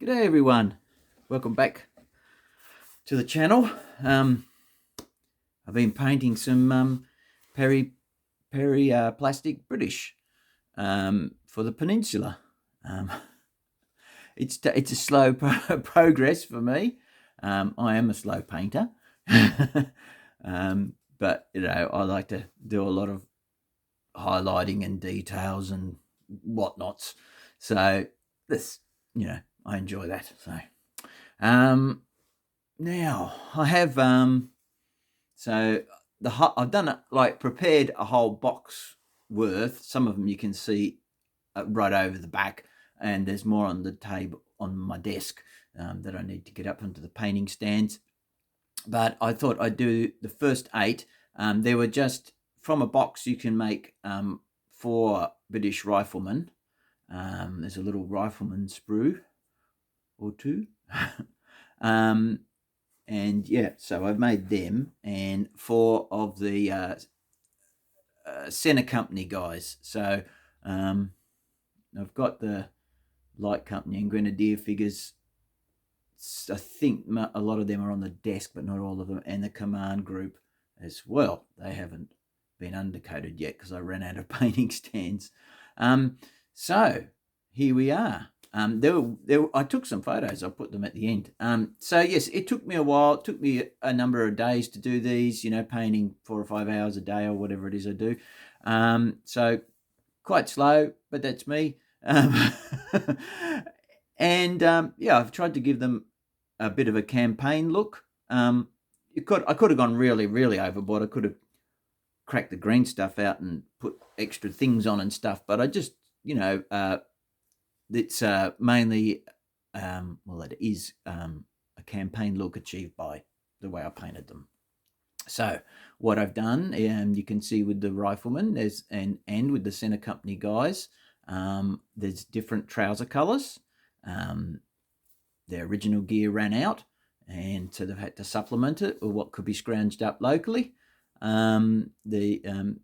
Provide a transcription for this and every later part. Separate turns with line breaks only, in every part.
G'day everyone, welcome back to the channel. I've been painting some Peri Plastic British for the peninsula. It's a slow progress for me. I am a slow painter, but I like to do a lot of highlighting and details and whatnots. So this, I enjoy that. So now I have I've done it, like prepared a whole box worth. Some of them you can see right over the back, and there's more on the table on my desk that I need to get up onto the painting stands. But I thought I'd do the first 8. They were just from a box. You can make 4 British riflemen. There's a little rifleman sprue or 2. And yeah, so I've made them and 4 of the Center Company guys. So I've got the Light Company and Grenadier figures. I think a lot of them are on the desk, but not all of them, and the Command Group as well. They haven't been undercoated yet because I ran out of painting stands. So here we are. I took some photos. I'll put them at the end. So yes, it took me a while. It took me a number of days to do these, painting 4 or 5 hours a day or whatever it is I do. So quite slow, but that's me. And I've tried to give them a bit of a campaign look. I could have gone really, really overboard. I could have cracked the green stuff out and put extra things on and stuff, but I just, it's mainly, it is a campaign look achieved by the way I painted them. So what I've done, you can see with the riflemen, and with the Center Company guys, there's different trouser colours. Their original gear ran out, and so they've had to supplement it with what could be scrounged up locally. The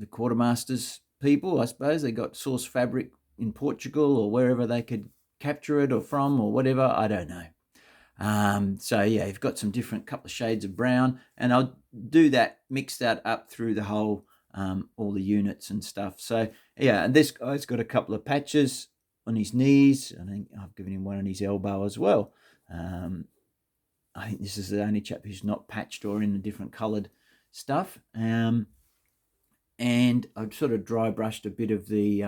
quartermasters people, I suppose, they got source fabric in Portugal or wherever they could capture it or from or whatever, I don't know. So yeah, you've got some different couple of shades of brown, and I'll do that, mix that up through the whole, all the units and stuff. So yeah, and this guy's got a couple of patches on his knees. I think I've given him one on his elbow as well. I think this is the only chap who's not patched or in a different coloured stuff. And I've sort of dry brushed a bit of the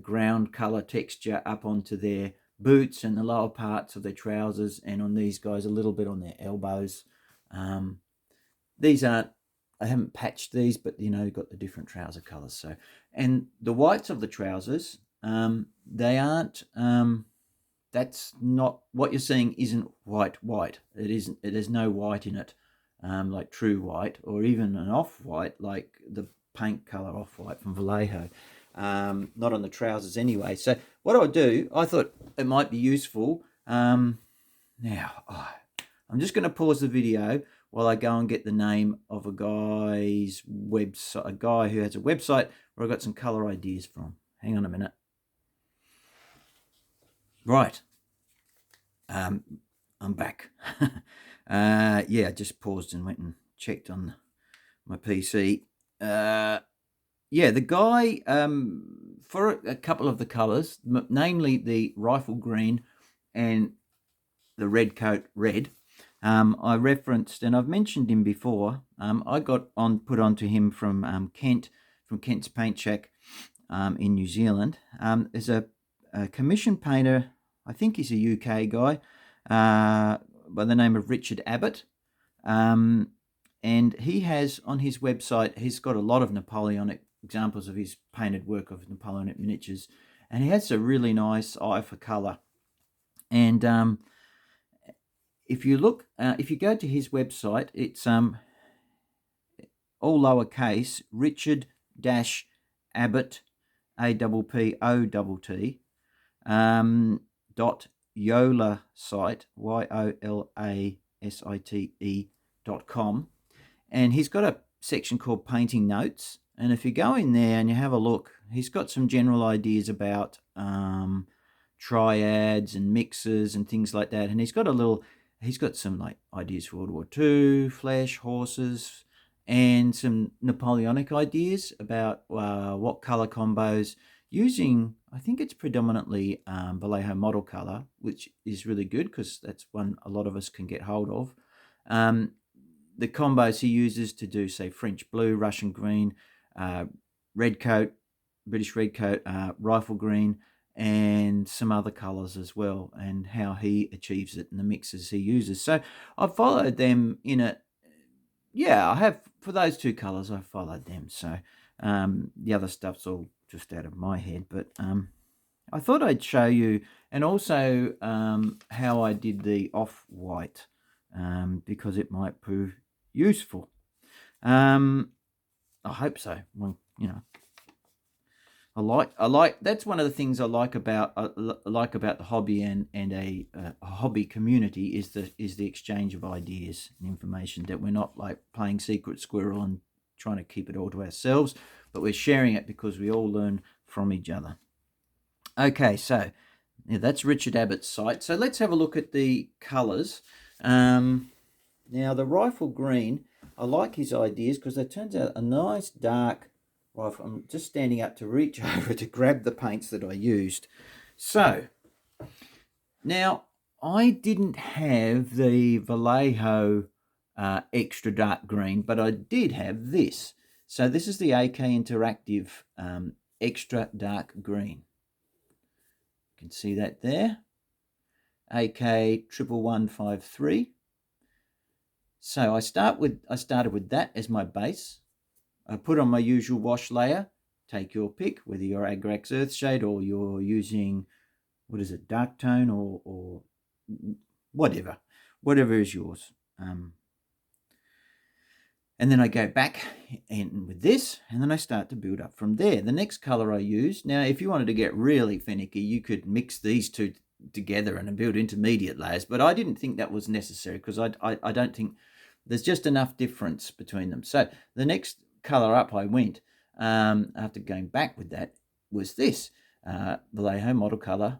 ground colour texture up onto their boots and the lower parts of their trousers, and on these guys a little bit on their elbows. These aren't, I haven't patched these, but you've got the different trouser colours. So, and the whites of the trousers, they aren't, that's not what you're seeing. Isn't white. It isn't. There's no white in it, like true white, or even an off-white like the paint colour off-white from Vallejo. Not on the trousers anyway. So what I'll do, I thought it might be useful. I'm just going to pause the video while I go and get the name of a guy's website, a guy who has a website where I got some colour ideas from. Hang on a minute. Right. I'm back. I just paused and went and checked on my PC. The guy, for a couple of the colours, namely the rifle green and the red coat red, I referenced, and I've mentioned him before. I got put onto him from Kent's Paint Shack in New Zealand. There's a commission painter, I think he's a UK guy, by the name of Richard Abbott. And he has on his website, he's got a lot of Napoleonic examples of his painted work of Napoleonic miniatures, and he has a really nice eye for colour. And if you look, if you go to his website, it's all lowercase, Richard-Abbott, APPOTT, .yola site, YOLASITE.com, and he's got a section called Painting Notes. And if you go in there and you have a look, he's got some general ideas about triads and mixes and things like that. And he's got some like ideas for World War II, flesh, horses, and some Napoleonic ideas about what color combos using, I think it's predominantly Vallejo model color, which is really good because that's one a lot of us can get hold of. The combos he uses to do, say, French blue, Russian green, red coat, British red coat, rifle green, and some other colors as well, and how he achieves it and the mixes he uses. So I've followed them in it. Yeah, I have, for those two colors, I've followed them. So the other stuff's all just out of my head, but I thought I'd show you, and also how I did the off-white, because it might prove useful. I hope so. Well, I like that's one of the things I like about the hobby and a hobby community is the exchange of ideas and information, that we're not like playing secret squirrel and trying to keep it all to ourselves, but we're sharing it because we all learn from each other. Okay, so that's Richard Abbott's site. So let's have a look at the colours. Now the rifle green, I like his ideas because it turns out a nice dark rifle. I'm just standing up to reach over to grab the paints that I used. So now I didn't have the Vallejo extra dark green, but I did have this. So this is the AK Interactive extra dark green. You can see that there. AK 11153. So I started with that as my base. I put on my usual wash layer. Take your pick, whether you're Agrax Earthshade or you're using, what is it, Dark Tone or whatever is yours. And then I go back in with this, and then I start to build up from there. The next color I use, now if you wanted to get really finicky, you could mix these two together and build intermediate layers, but I didn't think that was necessary because I don't think there's just enough difference between them. So the next color up I went, after going back with that, was this Vallejo model color,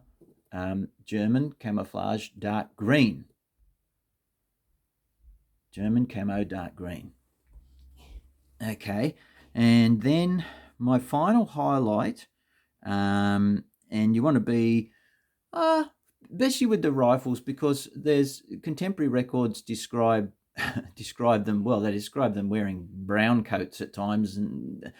German camouflage dark green. German camo dark green. Okay, and then my final highlight, and you want to be, especially with the rifles, because there's contemporary records describe them well. They describe them wearing brown coats at times and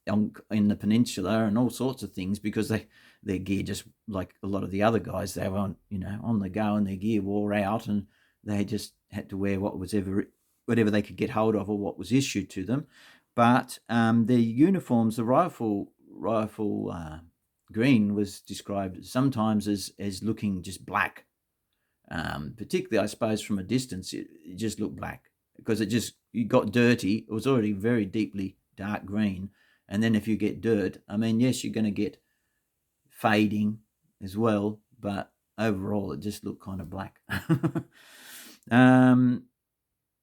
in the peninsula and all sorts of things, because their gear, just like a lot of the other guys, they were on the go and their gear wore out and they just had to wear whatever they could get hold of or what was issued to them. But the uniforms, the rifle green was described sometimes as looking just black. Particularly, I suppose, from a distance, it just looked black because it got dirty. It was already very deeply dark green. And then if you get dirt, I mean, yes, you're going to get fading as well, but overall it just looked kind of black.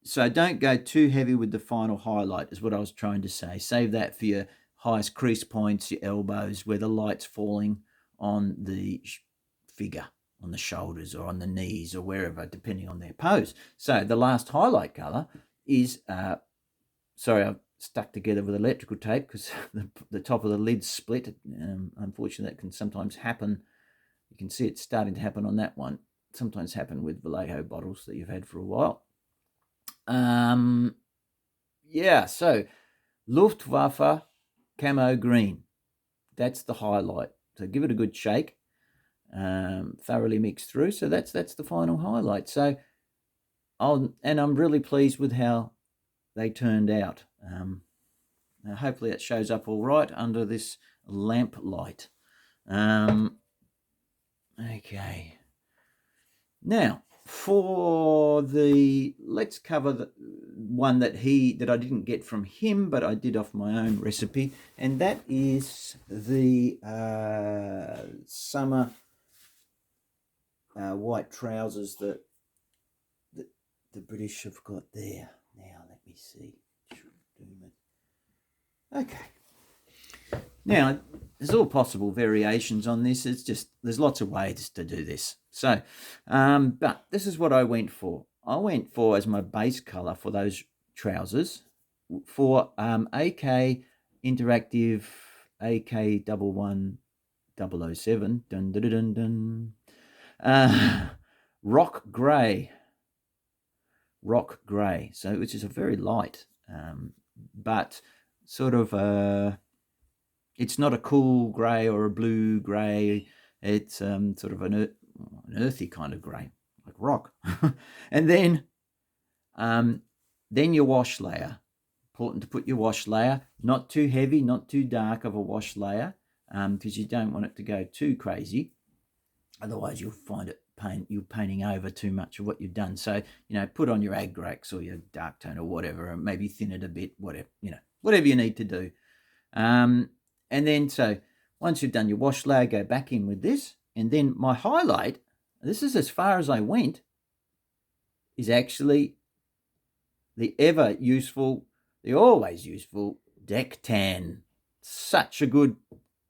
So don't go too heavy with the final highlight, is what I was trying to say. Save that for your highest crease points, your elbows, where the light's falling on the figure, on the shoulders or on the knees or wherever, depending on their pose. So the last highlight color is, sorry, I've stuck together with electrical tape because the top of the lid's split. Unfortunately, that can sometimes happen. You can see it's starting to happen on that one. Sometimes happen with Vallejo bottles that you've had for a while. Yeah, so Luftwaffe camo green. That's the highlight. So give it a good shake. Thoroughly mixed through. So that's the final highlight. So I'm really pleased with how they turned out. Now hopefully it shows up all right under this lamp light. Okay. Now, let's cover the one that I didn't get from him, but I did off my own recipe, and that is the summer white trousers that the British have got there. Now, let me see. Okay. Now, there's all possible variations on this. It's just, there's lots of ways to do this. So, but this is what I went for. I went for, as my base color for those trousers, for AK Interactive AK11007, dun dun dun dun, rock grey, so which is a very light, but sort of it's not a cool grey or a blue grey. It's sort of an earthy kind of grey, like rock. And then your wash layer. Important to put your wash layer, not too heavy, not too dark of a wash layer, because you don't want it to go too crazy. Otherwise, you'll find it you're painting over too much of what you've done. So, put on your Agrax or your dark tone or whatever, or maybe thin it a bit, whatever, whatever you need to do. And then, so once you've done your wash layer, go back in with this. And then my highlight, this is as far as I went, is actually the always useful Deck Tan. Such a good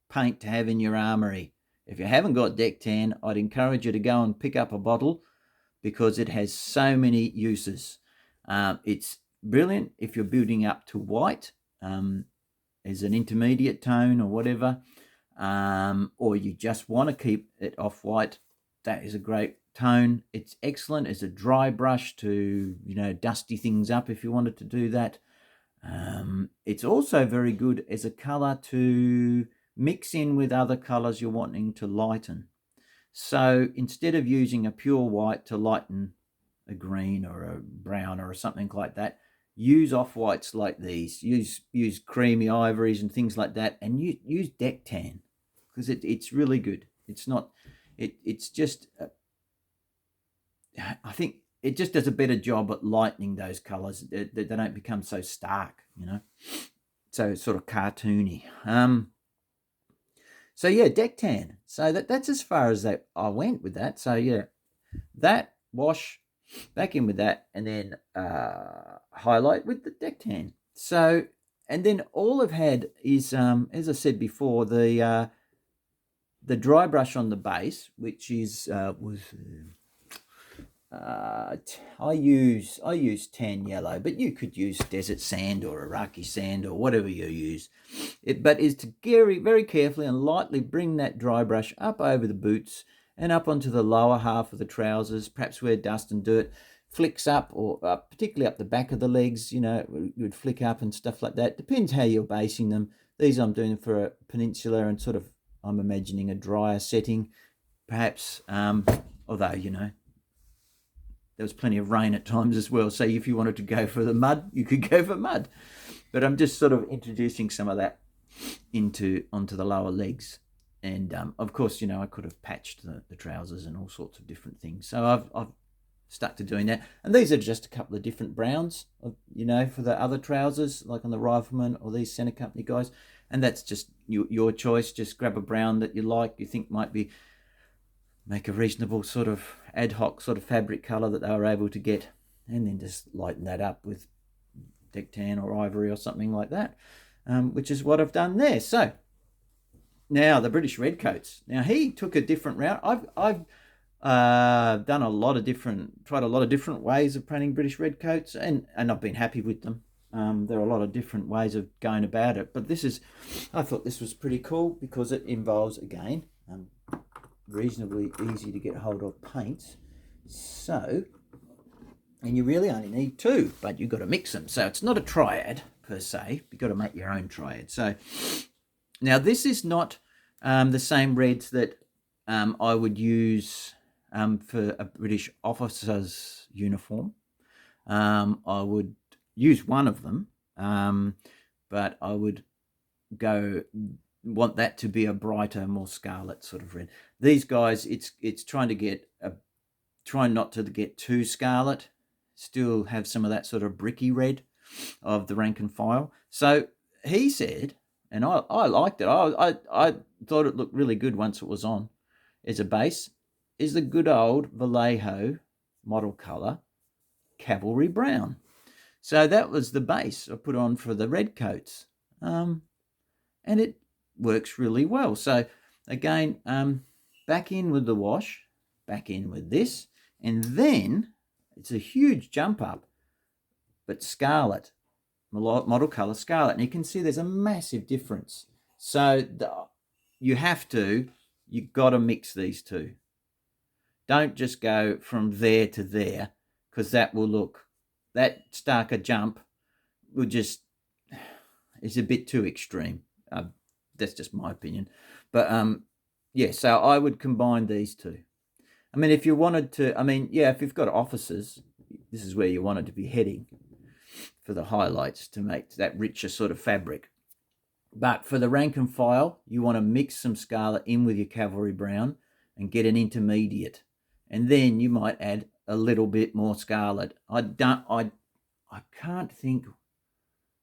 paint to have in your armory. If you haven't got Deck Tan, I'd encourage you to go and pick up a bottle, because it has so many uses. It's brilliant if you're building up to white as an intermediate tone or whatever, or you just want to keep it off white. That is a great tone. It's excellent as a dry brush to, dusty things up if you wanted to do that. It's also very good as a color to mix in with other colors you're wanting to lighten. So instead of using a pure white to lighten a green or a brown or something like that, use off-whites like these. Use creamy ivories and things like that, and use Deck Tan, because it's really good. It's not, it's just, I think it just does a better job at lightening those colors. They don't become so stark, so sort of cartoony. So yeah, Deck Tan. So that's as far as I went with that. So yeah, that wash, back in with that, and then highlight with the Deck Tan. So, and then all I've had is, as I said before, the dry brush on the base, which is I use tan yellow, but you could use desert sand or Iraqi sand or whatever you use. But is to very carefully and lightly bring that dry brush up over the boots and up onto the lower half of the trousers, perhaps where dust and dirt flicks up, or particularly up the back of the legs, it would flick up and stuff like that. Depends how you're basing them. These I'm doing for a peninsula and sort of, I'm imagining a drier setting, perhaps, although, there was plenty of rain at times as well. So if you wanted to go for the mud, you could go for mud. But I'm just sort of introducing some of that onto the lower legs. And of course, I could have patched the trousers and all sorts of different things. So I've stuck to doing that. And these are just a couple of different browns, for the other trousers, like on the Rifleman or these Center Company guys. And that's just your choice. Just grab a brown that you like, you think might make a reasonable sort of ad hoc sort of fabric color that they were able to get, and then just lighten that up with Deck Tan or ivory or something like that, which is what I've done there. So now the British Redcoats. Now he took a different route. I've tried a lot of different ways of painting British Redcoats, and I've been happy with them. There are a lot of different ways of going about it, but I thought this was pretty cool because it involves, again, reasonably easy to get hold of paints. So, and you really only need two, but you've got to mix them. So it's not a triad per se. You've got to make your own triad. So now this is not the same reds that I would use for a British officer's uniform. I would use one of them, but I would want that to be a brighter, more scarlet sort of red. These guys, it's trying not to get too scarlet, still have some of that sort of bricky red of the rank and file. So he said, and I liked it. I thought it looked really good once it was on as a base, is the good old Vallejo model color Cavalry Brown. So that was the base I put on for the Redcoats. And works really well. So again, back in with the wash, back in with this, and then it's a huge jump up, but scarlet, model color scarlet, and you can see there's a massive difference. So you've got to mix these two. Don't just go from there to there, because that starker jump will just, it's a bit too extreme. That's just my opinion. But yeah, so I would combine these two. I mean, if you wanted to, if you've got offices, this is where you want it to be heading for the highlights, to make that richer sort of fabric. But for the rank and file, you want to mix some scarlet in with your cavalry brown and get an intermediate. And then you might add a little bit more scarlet. I can't think,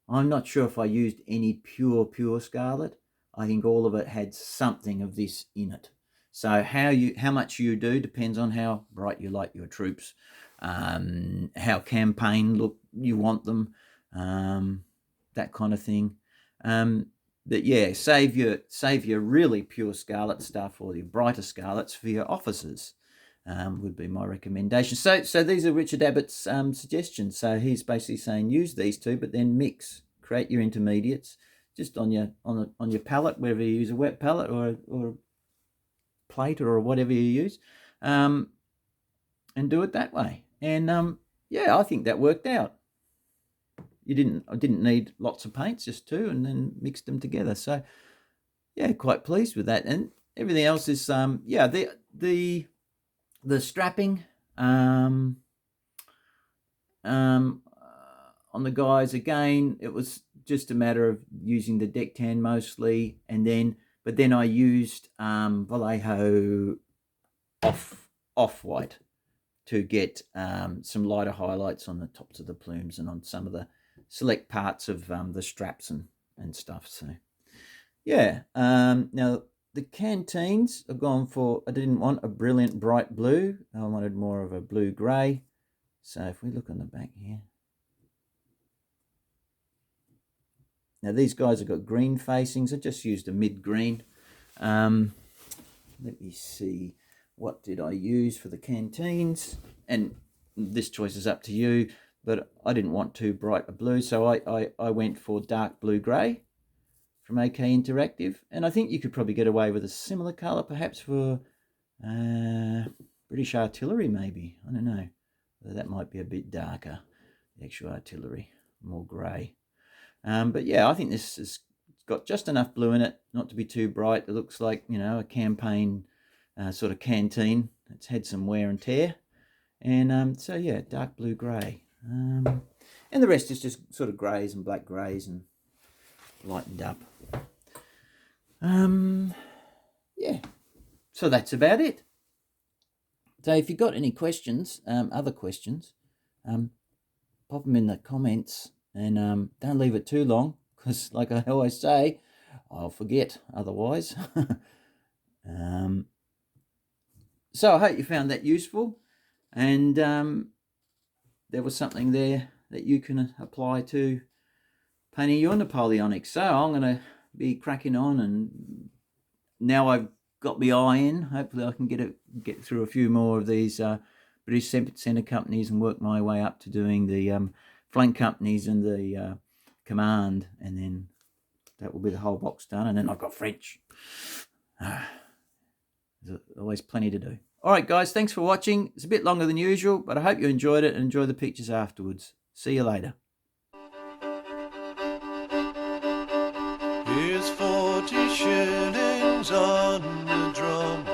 I'm not sure if I used any pure scarlet. I think all of it had something of this in it. So how much you do depends on how bright you like your troops, how campaign look you want them, that kind of thing. But yeah, save your really pure scarlet stuff, or your brighter scarlets, for your officers. Would be my recommendation. So these are Richard Abbott's suggestions. So he's basically saying use these two, but then mix, create your intermediates just on your palette, whether you use a wet palette or a plate or whatever you use, and do it that way. And yeah, I think that worked out. I didn't need lots of paints, just two, and then mixed them together. So yeah, quite pleased with that. And everything else is yeah, the strapping on the guys, again, it was just a matter of using the deck tan mostly, but then I used Vallejo off-white to get some lighter highlights on the tops of the plumes and on some of the select parts of the straps and stuff. So yeah, now the canteens I've gone for, I didn't want a brilliant bright blue, I wanted more of a blue grey. So if we look on the back here, now these guys have got green facings. I just used a mid-green. Let me see, what did I use for the canteens? And this choice is up to you, but I didn't want too bright a blue, so I went for dark blue-grey from AK Interactive. And I think you could probably get away with a similar colour perhaps for British Artillery maybe. I don't know. That might be a bit darker, the actual artillery, more grey. But yeah, I think this has got just enough blue in it, not to be too bright. It looks like, a campaign sort of canteen. It's had some wear and tear. And so yeah, dark blue grey. And the rest is just sort of greys and black greys and lightened up. Yeah, so that's about it. So if you've got any questions, other questions, pop them in the comments, and don't leave it too long, because like I always say, I'll forget otherwise. So I hope you found that useful, and there was something there that you can apply to painting your Napoleonic. So I'm going to be cracking on, and now I've got my eye in, hopefully I can get through a few more of these British Centre companies and work my way up to doing the flank companies and the command, and then that will be the whole box done. And then I've got French. There's always plenty to do. All right, guys, thanks for watching. It's a bit longer than usual, but I hope you enjoyed it and enjoy the pictures afterwards. See you later.
Here's 40 shillings on the drum.